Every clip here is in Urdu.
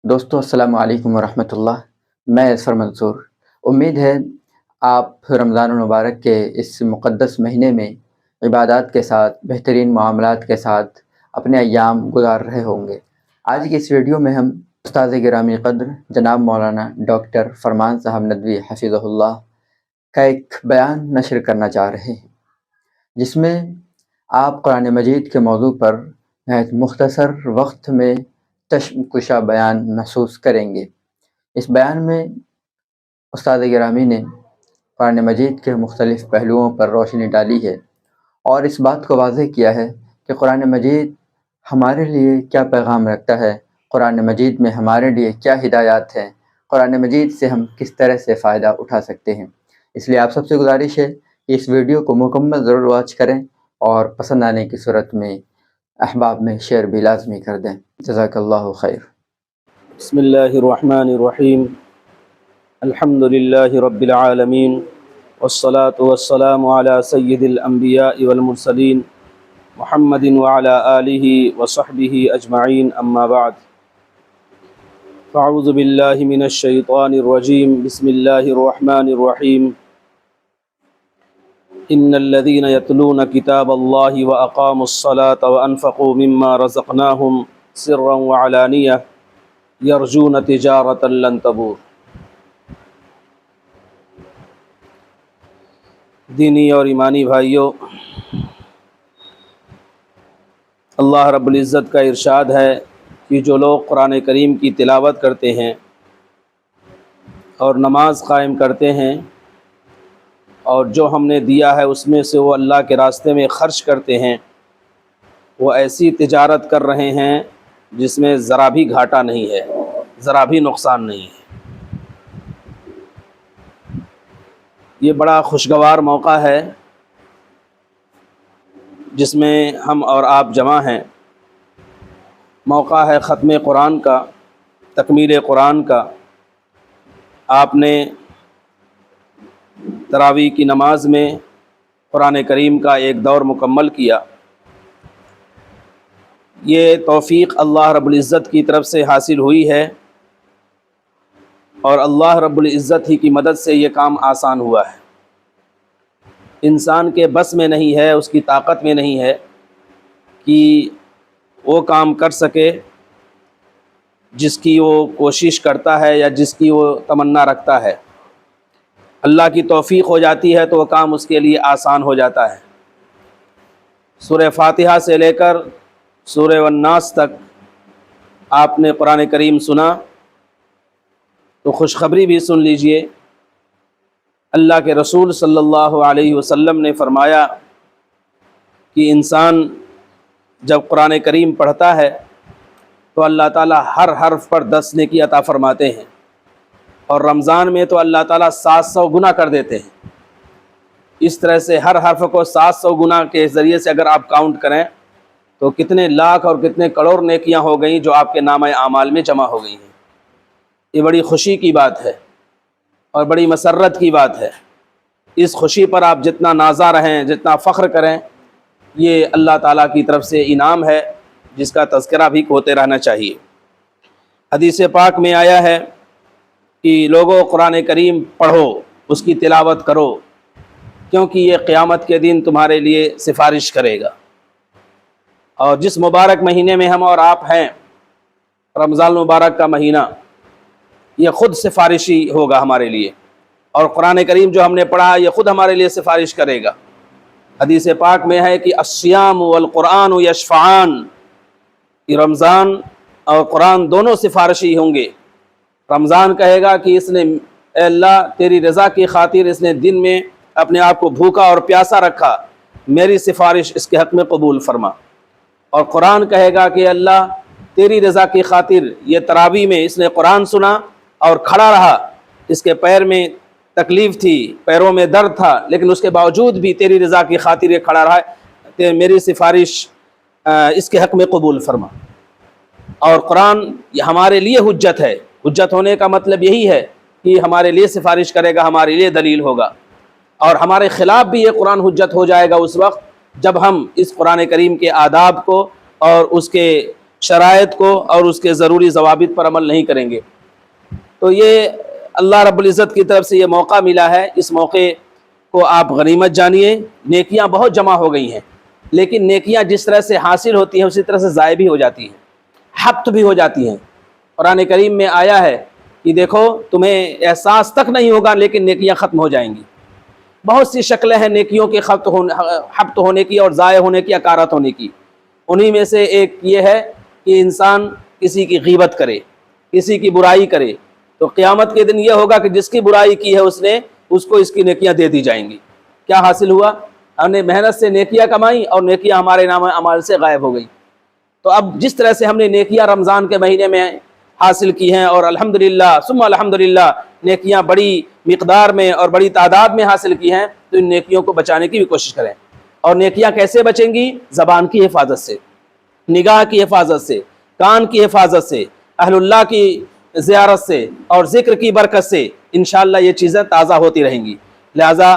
دوستو السلام علیکم ورحمۃ اللہ۔ میں اظفر منصور۔ امید ہے آپ رمضان المبارک کے اس مقدس مہینے میں عبادات کے ساتھ بہترین معاملات کے ساتھ اپنے ایام گزار رہے ہوں گے۔ آج کی اس ویڈیو میں ہم استاد گرامی قدر جناب مولانا ڈاکٹر فرمان صاحب ندوی حفظہ اللہ کا ایک بیان نشر کرنا چاہ رہے ہیں، جس میں آپ قرآن مجید کے موضوع پر نہایت مختصر وقت میں کشا بیان محسوس کریں گے۔ اس بیان میں استاد گرامی نے قرآن مجید کے مختلف پہلوؤں پر روشنی ڈالی ہے اور اس بات کو واضح کیا ہے کہ قرآن مجید ہمارے لیے کیا پیغام رکھتا ہے، قرآن مجید میں ہمارے لیے کیا ہدایات ہیں، قرآن مجید سے ہم کس طرح سے فائدہ اٹھا سکتے ہیں۔ اس لیے آپ سب سے گزارش ہے کہ اس ویڈیو کو مکمل ضرور واچ کریں اور پسند آنے کی صورت میں احباب میں شیئر بھی لازمی کر دیں۔ جزاک اللہ خیر۔ بسم اللہ الرحمن الرحیم، الحمد للہ رب العالمین، والصلاة والسلام علی سید الانبیاء والمرسلین محمد وعلی آلہ وصحبہ اجمعین، اما بعد فاعوذ باللہ من الشیطان الرجیم، بسم اللہ الرحمن الرحیم۔ ان الذین یتلون کتاب اللہ واقاموا الصلاة وانفقوا مما رزقناہم سرا وعلانیہ یرجون تجارتا لن تبور۔ دینی اور ایمانی بھائیوں، اللہ رب العزت کا ارشاد ہے کہ جو لوگ قرآن کریم کی تلاوت کرتے ہیں اور نماز قائم کرتے ہیں اور جو ہم نے دیا ہے اس میں سے وہ اللہ کے راستے میں خرچ کرتے ہیں، وہ ایسی تجارت کر رہے ہیں جس میں ذرا بھی گھاٹا نہیں ہے، ذرا بھی نقصان نہیں ہے۔ یہ بڑا خوشگوار موقع ہے جس میں ہم اور آپ جمع ہیں۔ موقع ہے ختم قرآن کا، تکمیل قرآن کا۔ آپ نے تراویح کی نماز میں قرآن کریم کا ایک دور مکمل کیا۔ یہ توفیق اللہ رب العزت کی طرف سے حاصل ہوئی ہے اور اللہ رب العزت ہی کی مدد سے یہ کام آسان ہوا ہے۔ انسان کے بس میں نہیں ہے، اس کی طاقت میں نہیں ہے کہ وہ کام کر سکے جس کی وہ کوشش کرتا ہے یا جس کی وہ تمنا رکھتا ہے۔ اللہ کی توفیق ہو جاتی ہے تو وہ کام اس کے لیے آسان ہو جاتا ہے۔ سورہ فاتحہ سے لے کر سورہ والناس تک آپ نے قرآن کریم سنا تو خوشخبری بھی سن لیجئے۔ اللہ کے رسول صلی اللہ علیہ وسلم نے فرمایا کہ انسان جب قرآن کریم پڑھتا ہے تو اللہ تعالیٰ ہر حرف پر 10 نیکی عطا فرماتے ہیں، اور رمضان میں تو اللہ تعالیٰ 700 گنا کر دیتے ہیں۔ اس طرح سے ہر حرف کو 700 گنا کے ذریعے سے اگر آپ کاؤنٹ کریں تو کتنے لاکھ اور کتنے کروڑ نیکیاں ہو گئیں جو آپ کے نامہ اعمال میں جمع ہو گئی ہیں۔ یہ بڑی خوشی کی بات ہے اور بڑی مسرت کی بات ہے۔ اس خوشی پر آپ جتنا نازا رہیں، جتنا فخر کریں، یہ اللہ تعالیٰ کی طرف سے انعام ہے جس کا تذکرہ بھی ہوتے رہنا چاہیے۔ حدیث پاک میں آیا ہے کہ لوگوں قرآن کریم پڑھو، اس کی تلاوت کرو، کیونکہ یہ قیامت کے دن تمہارے لیے سفارش کرے گا۔ اور جس مبارک مہینے میں ہم اور آپ ہیں، رمضان المبارک کا مہینہ، یہ خود سفارشی ہوگا ہمارے لیے، اور قرآن کریم جو ہم نے پڑھا یہ خود ہمارے لیے سفارش کرے گا۔ حدیث پاک میں ہے کہ الصیام والقرآن یشفعان، کہ رمضان اور قرآن دونوں سفارشی ہوں گے۔ رمضان کہے گا کہ اس نے، اے اللہ تیری رضا کی خاطر اس نے دن میں اپنے آپ کو بھوکا اور پیاسا رکھا، میری سفارش اس کے حق میں قبول فرما۔ اور قرآن کہے گا کہ اللہ تیری رضا کی خاطر یہ تراویح میں اس نے قرآن سنا اور کھڑا رہا، اس کے پیر میں تکلیف تھی، پیروں میں درد تھا، لیکن اس کے باوجود بھی تیری رضا کی خاطر یہ کھڑا رہا، میری سفارش اس کے حق میں قبول فرما۔ اور قرآن یہ ہمارے لیے حجت ہے۔ حجت ہونے کا مطلب یہی ہے کہ ہمارے لیے سفارش کرے گا، ہمارے لیے دلیل ہوگا، اور ہمارے خلاف بھی یہ قرآن حجت ہو جائے گا اس وقت جب ہم اس قرآن کریم کے آداب کو اور اس کے شرائط کو اور اس کے ضروری ضوابط پر عمل نہیں کریں گے۔ تو یہ اللہ رب العزت کی طرف سے یہ موقع ملا ہے، اس موقع کو آپ غنیمت جانیے۔ نیکیاں بہت جمع ہو گئی ہیں، لیکن نیکیاں جس طرح سے حاصل ہوتی ہیں اسی طرح سے ضائع بھی ہو جاتی ہیں، حبط بھی ہو جاتی ہیں۔ قرآن کریم میں آیا ہے کہ دیکھو تمہیں احساس تک نہیں ہوگا لیکن نیکیاں ختم ہو جائیں گی۔ بہت سی شکلیں ہیں نیکیوں کے حبط ہونے کی اور ضائع ہونے کی، اکارت ہونے کی۔ انہی میں سے ایک یہ ہے کہ انسان کسی کی غیبت کرے، کسی کی برائی کرے، تو قیامت کے دن یہ ہوگا کہ جس کی برائی کی ہے اس کو اس کی نیکیاں دے دی جائیں گی۔ کیا حاصل ہوا؟ ہم نے محنت سے نیکیاں کمائی اور نیکیاں ہمارے نام اعمال سے غائب ہو گئی۔ تو اب جس طرح سے ہم نے نیکیاں رمضان کے مہینے میں حاصل کی ہیں اور الحمدللہ ثم الحمدللہ نیکیاں بڑی مقدار میں اور بڑی تعداد میں حاصل کی ہیں، تو ان نیکیوں کو بچانے کی بھی کوشش کریں۔ اور نیکیاں کیسے بچیں گی؟ زبان کی حفاظت سے، نگاہ کی حفاظت سے، کان کی حفاظت سے، اہل اللہ کی زیارت سے اور ذکر کی برکت سے انشاءاللہ یہ چیزیں تازہ ہوتی رہیں گی۔ لہٰذا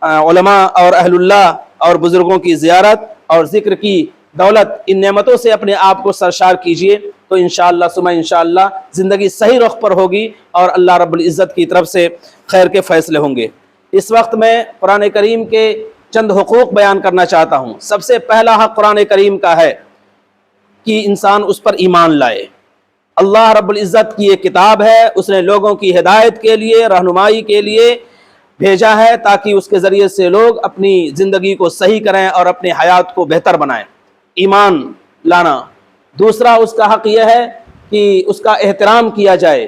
علماء اور اہل اللہ اور بزرگوں کی زیارت اور ذکر کی دولت، ان نعمتوں سے اپنے آپ کو سرشار کیجئے، تو انشاءاللہ ثم انشاءاللہ زندگی صحیح رخ پر ہوگی اور اللہ رب العزت کی طرف سے خیر کے فیصلے ہوں گے۔ اس وقت میں قرآن کریم کے چند حقوق بیان کرنا چاہتا ہوں۔ سب سے پہلا حق قرآن کریم کا ہے کہ انسان اس پر ایمان لائے۔ اللہ رب العزت کی یہ کتاب ہے، اس نے لوگوں کی ہدایت کے لیے، رہنمائی کے لیے بھیجا ہے تاکہ اس کے ذریعے سے لوگ اپنی زندگی کو صحیح کریں اور اپنی حیات کو بہتر بنائیں۔ ایمان لانا۔ دوسرا اس کا حق یہ ہے کہ اس کا احترام کیا جائے،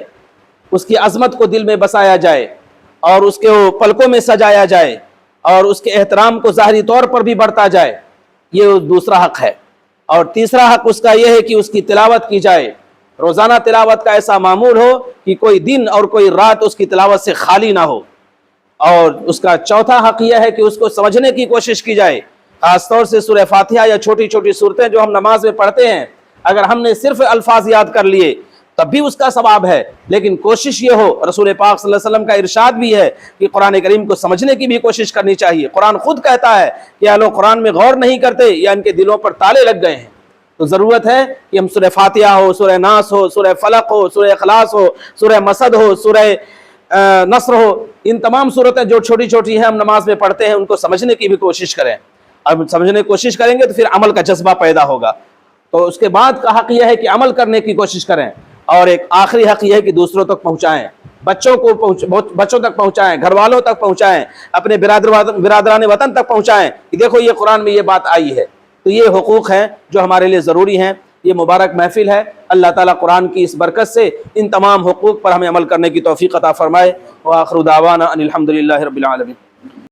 اس کی عظمت کو دل میں بسایا جائے اور اس کے پلکوں میں سجایا جائے اور اس کے احترام کو ظاہری طور پر بھی بڑھتا جائے، یہ دوسرا حق ہے۔ اور تیسرا حق اس کا یہ ہے کہ اس کی تلاوت کی جائے، روزانہ تلاوت کا ایسا معمول ہو کہ کوئی دن اور کوئی رات اس کی تلاوت سے خالی نہ ہو۔ اور اس کا چوتھا حق یہ ہے کہ اس کو سمجھنے کی کوشش کی جائے، خاص طور سے سورہ فاتحہ یا چھوٹی چھوٹی صورتیں جو ہم نماز میں پڑھتے ہیں، اگر ہم نے صرف الفاظ یاد کر لیے تب بھی اس کا ثواب ہے، لیکن کوشش یہ ہو، رسول پاک صلی اللہ علیہ وسلم کا ارشاد بھی ہے کہ قرآن کریم کو سمجھنے کی بھی کوشش کرنی چاہیے۔ قرآن خود کہتا ہے کہ یہ لوگ قرآن میں غور نہیں کرتے یا ان کے دلوں پر تالے لگ گئے ہیں۔ تو ضرورت ہے کہ ہم سورہ فاتحہ ہو، سورہ ناس ہو، سورہ فلق ہو، سورہ اخلاص ہو، سورہ مسد ہو، سورہ نصر ہو، ان تمام صورتیں جو چھوٹی چھوٹی ہیں ہم نماز میں پڑھتے ہیں ان کو سمجھنے کی بھی کوشش کریں۔ اب سمجھنے کی کوشش کریں گے تو پھر عمل کا جذبہ پیدا ہوگا۔ تو اس کے بعد کا حق یہ ہے کہ عمل کرنے کی کوشش کریں، اور ایک آخری حق یہ ہے کہ دوسروں تک پہنچائیں، بچوں تک پہنچائیں، گھر والوں تک پہنچائیں، اپنے برادران وطن تک پہنچائیں کہ دیکھو یہ قرآن میں یہ بات آئی ہے۔ تو یہ حقوق ہیں جو ہمارے لیے ضروری ہیں۔ یہ مبارک محفل ہے، اللہ تعالیٰ قرآن کی اس برکت سے ان تمام حقوق پر ہمیں عمل کرنے کی توفیق عطا فرمائے۔ وآخر دعوانا ان الحمد للہ رب العالمین۔